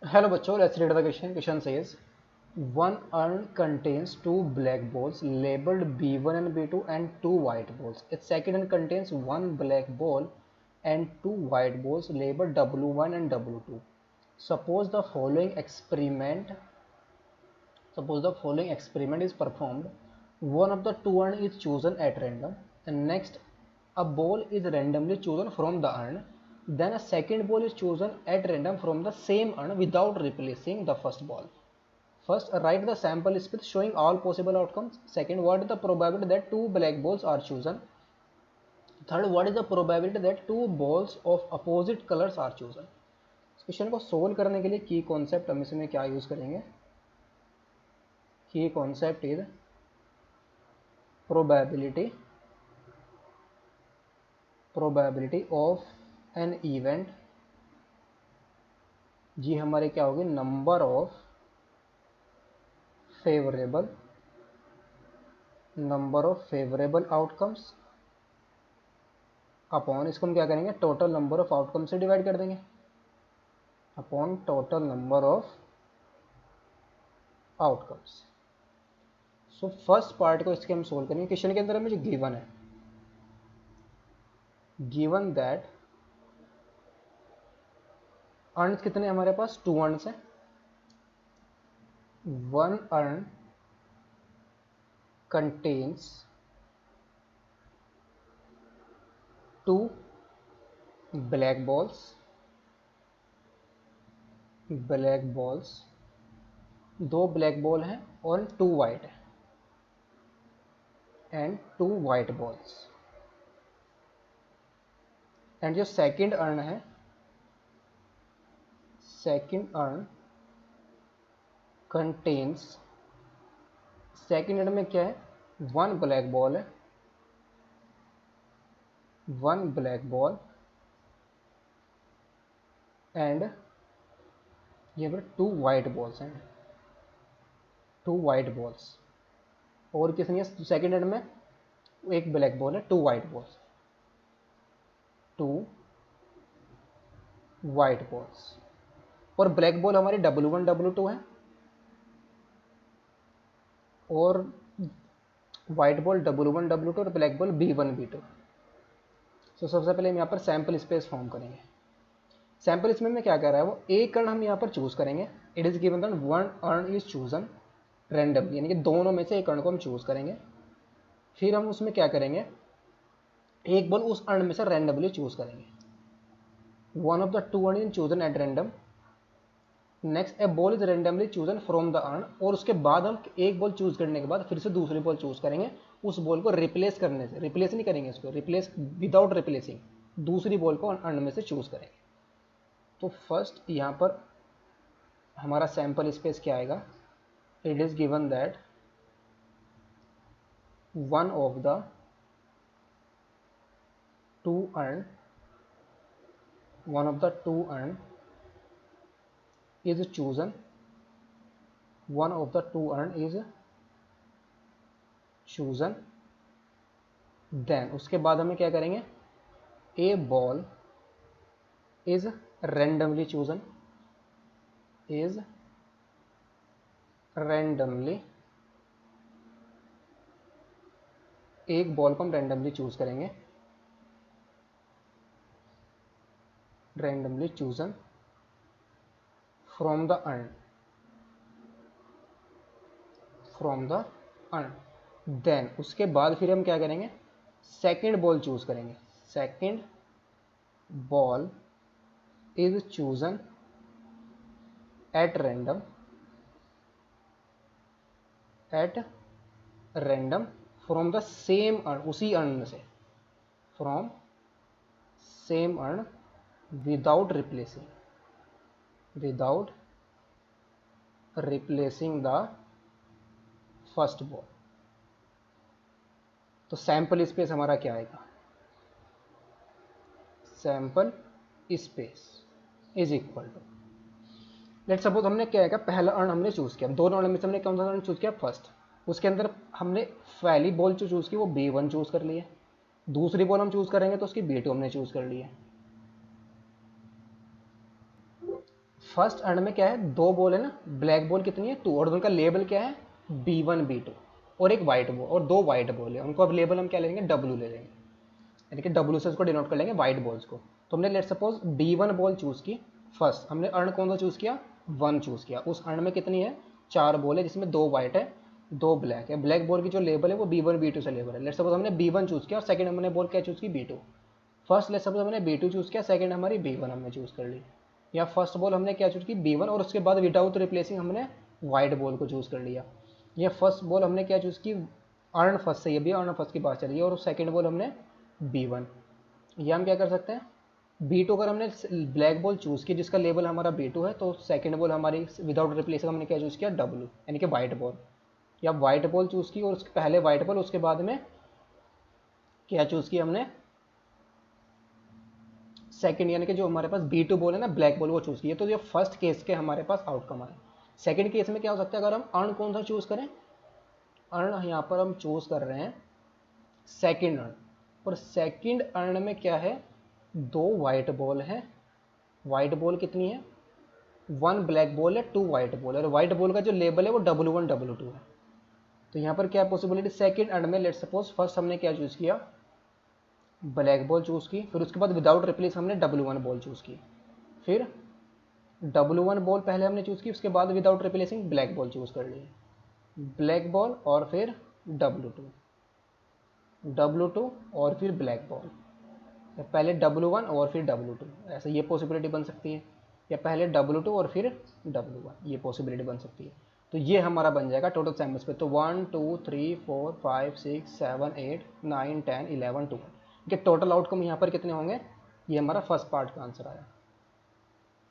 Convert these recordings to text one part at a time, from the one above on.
Hello बच्चों, let's read the question. Question says, one urn contains two black balls labeled B1 and B2 and two white balls. Its second urn contains one black ball and two white balls labeled W1 and W2. Suppose the following experiment is performed. One of the two urn is chosen at random, and next a ball is randomly chosen from the urn. Then a second ball is chosen at random from the same urn without replacing the first ball. First, write the sample space showing all possible outcomes. Second, what is the probability that two black balls are chosen? Third, what is the probability that two balls of opposite colors are chosen? इस question को solve करने के लिए की concept हम इसमें क्या use करेंगे? की concept is probability of an event. जी हमारे क्या होगी? Number of favourable outcomes upon, इसको हम क्या करेंगे? टोटल नंबर ऑफ आउटकम से डिवाइड कर देंगे upon total number of outcomes. So first part को इसके हम सोल्व करेंगे. क्वेश्चन के अंदर हमें जो गिवन है, गिवन दैट अर्न्स कितने हमारे पास? टू अर्न्स है. One urn contains two black balls, दो ब्लैक बॉल हैं और टू वाइट है, and two white balls. And जो सेकंड अर्न है, second urn contains, second urn में क्या है? वन ब्लैक बॉल है, वन ब्लैक बॉल एंड ये पर टू वाइट बॉल्स हैं, टू वाइट बॉल्स. और किसमें है? सेकंड अर्न में एक ब्लैक बॉल है, two white balls, to white balls. और ब्लैक बॉल हमारी W1 W2 है और वाइट बॉल W1 W2 और ब्लैक बॉल B1 B2. तो सबसे पहले हम यहाँ पर सैम्पल स्पेस फॉर्म करेंगे. सैम्पल स्पेस में क्या कर रहा है वो? एक अर्न हम यहाँ पर चूज करेंगे. It is given that one earn is chosen randomly, यानी कि दोनों में से एक अर्न को हम चूज करेंगे. फिर हम उसमें क्या करेंगे? एक बॉल उस अर्न में से रैंडमली चूज करेंगे. One of the two earn is chosen at random. Next A ball is randomly chosen from the earn. और उसके बाद हम एक बॉल चूज करने के बाद फिर से दूसरी बॉल चूज करेंगे. उस बॉल को रिप्लेस करने से, रिप्लेस नहीं करेंगे इसको, रिप्लेस विदाउट रिप्लेसिंग, दूसरी बॉल को अर्न में से चूज करेंगे. तो फर्स्ट यहाँ पर हमारा सैंपल स्पेस क्या आएगा? It is given that one of the two earn, one of the two earn is chosen, one of the two urn is chosen. then उसके बाद हमें क्या करेंगे? a ball is randomly chosen, is randomly, एक बॉल को हम randomly choose करेंगे, randomly chosen from the urn, from the urn. Then उसके बाद फिर हम क्या करेंगे? सेकेंड बॉल चूज करेंगे. Second ball is chosen at random, at random from the same urn, उसी अर्न से, from same urn without replacing, without replacing the first ball. तो सैंपल स्पेस हमारा क्या आएगा? Sample space is equal to, let suppose हमने क्या है, पहला अर्न हमने चूज किया, दोनों अर्न में से हमने कौन सा अर्न चूज किया? फर्स्ट. उसके अंदर हमने पहली बॉल जो चूज की वो B1 चूज कर ली है. दूसरी बॉल हम चूज करेंगे तो उसकी B2 हमने चूज कर ली है. फर्स्ट अर्न में क्या है, 2 बॉल है ना, ब्लैक बॉल कितनी है 2, और उनका लेबल क्या है B1 B2, और एक वाइट बॉल और 2 वाइट बॉल है, उनको अब लेबल हम क्या ले लेंगे W ले लेंगे, यानी कि W से उसको डिनोट कर लेंगे वाइट बॉल्स को। तो हमने let suppose B1 ball choose की फर्स्ट, हमने अर्न कौन सा चूज़ किया 1 चूज़ किया। उस अर्न में कितनी है 4 बॉल है, जिसमें 2 वाइट है 2 ब्लैक है। ब्लैक बॉल की जो लेबल है वो B1 B2 से लेबल है। लेट सपोज हमने B1 चूज़ किया और सेकंड हमने बॉल क्या चूज़ की B2। फर्स्ट लेट सपोज हमने B2 चूज़ किया, सेकंड हमारी B1 हमने चूज़ कर ली, या फर्स्ट बॉल हमने क्या चूज़ की B1 और उसके बाद विदाउट रिप्लेसिंग हमने वाइट बॉल को चूज़ कर लिया। या फर्स्ट बॉल हमने क्या चूज़ की अर्न फर्स्ट से, ये भी अर्न फर्स्ट की बात चली है, और सेकंड बॉल हमने B1। या हम क्या कर सकते हैं B2 अगर हमने ब्लैक बॉल चूज़ की जिसका लेबल हमारा B2 है, तो सेकंड बॉल हमारी विदाउट रिप्लेसिंग हमने क्या चूज़ किया W, यानी कि वाइट बॉल। या वाइट बॉल चूज़ की और उसके पहले वाइट बॉल, उसके बाद में क्या चूज़ किया हमने सेकंड, यानी कि जो हमारे पास B2 बॉल है ना ब्लैक बॉल वो चूज़ किया। तो ये फर्स्ट केस के हमारे पास आउटकम आए। सेकंड केस में क्या हो सकता है, अगर हम अर्न कौन सा चूज़ करें, अर्न यहाँ पर हम चूज़ कर रहे हैं सेकंड अर्न, और सेकंड अर्न में क्या है 2 वाइट बॉल है, वाइट बॉल कितनी है 1 ब्लैक बॉल है 2 वाइट बॉल है, और वाइट बॉल का जो लेबल है वो W1 W2 है। तो यहाँ पर क्या पॉसिबिलिटी सेकंड अर्न में लेट सपोज फर्स्ट हमने क्या चूज़ किया ब्लैक बॉल चूज़ की, फिर उसके बाद विदाउट रिप्लेस हमने W1 बॉल चूज़ की, फिर W1 बॉल पहले हमने चूज़ की, उसके बाद without replacing black ball choose कर ली, ब्लैक बॉल और फिर W2 W2 और फिर ब्लैक बॉल, या पहले W1 और फिर W2, ऐसा ये पॉसिबिलिटी बन सकती है, या पहले W2 और फिर W1, ये पॉसिबिलिटी बन सकती है। तो ये हमारा बन जाएगा टोटल सैम्पल्स पे। तो 1 2 3 4 5 6 7 8 9 10 11 12 के टोटल आउटकम यहाँ पर कितने होंगे, ये हमारा फर्स्ट पार्ट का आंसर आया।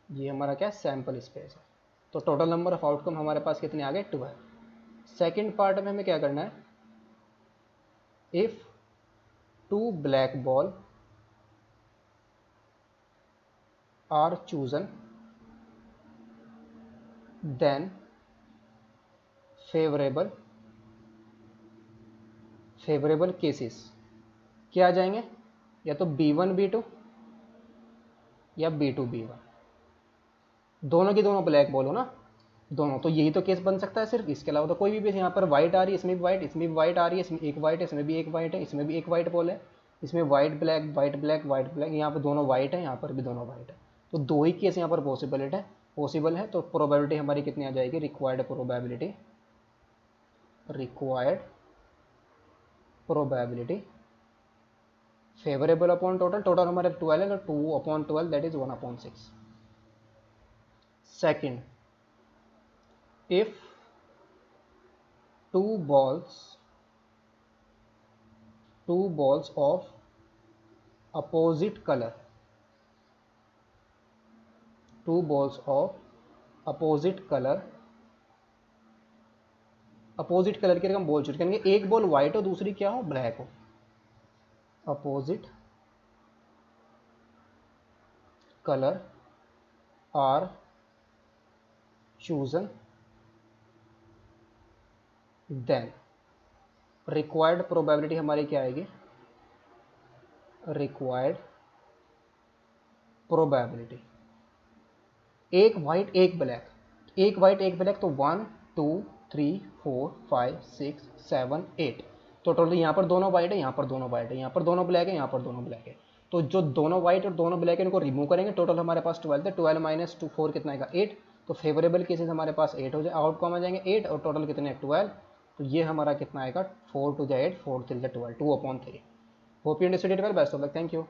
ये हमारा क्या सैम्पल स्पेस है। तो टोटल नंबर ऑफ आउटकम हमारे पास कितने आ गए 12। सेकेंड पार्ट में हमें क्या करना है, if 2 black ball are chosen then favorable cases क्या आ जाएंगे, या तो B1 B2 या B2 B1, दोनों की दोनों ब्लैक बॉल हो ना दोनों, तो यही तो केस बन सकता है सिर्फ, इसके अलावा तो कोई भी यहाँ पर वाइट आ रही है, इसमें भी वाइट, इसमें भी वाइट आ रही है, इसमें एक वाइट है, इसमें भी एक वाइट है, इसमें भी एक वाइट बॉल है, इसमें white black white black white black, यहाँ पर दोनों वाइट है, यहाँ पर भी दोनों वाइट है। तो दो ही केस यहाँ पर पॉसिबल है। तो प्रोबेबिलिटी हमारी कितनी आ जाएगी, required probability favourable upon total हमारे 12 है, तो 2/12 that is 1/6। Second, if 2 balls of opposite color, 2 balls of opposite color की हम बॉल चूज करेंगे, एक बॉल व्हाइट हो दूसरी क्या हो ब्लैक हो, opposite colour are chosen then required probability हमारी क्या आएगी, रिक्वायर्ड प्रोबेबिलिटी एक वाइट एक ब्लैक, एक वाइट एक ब्लैक, तो 1 2 3 4 5 6 7 8, तो टोटल यहाँ पर दोनों वाइट है, यहाँ पर दोनों वाइट है, यहाँ पर दोनों ब्लैक है, यहाँ पर दोनों ब्लैक है। तो जो दोनों वाइट और दोनों ब्लैक है इनको रिमूव करेंगे, टोटल हमारे पास 12 है, 12 माइनस 2 4 कितना आएगा 8। तो फेवरेबल केसेस हमारे पास 8 हो जाए, आउटकम आ जाएंगे 8, और टोटल कितने 12। तो ये हमारा कितना आएगा 4 2 8 4 3 12, 2/3। Hope you understood it well, best of luck, thank you.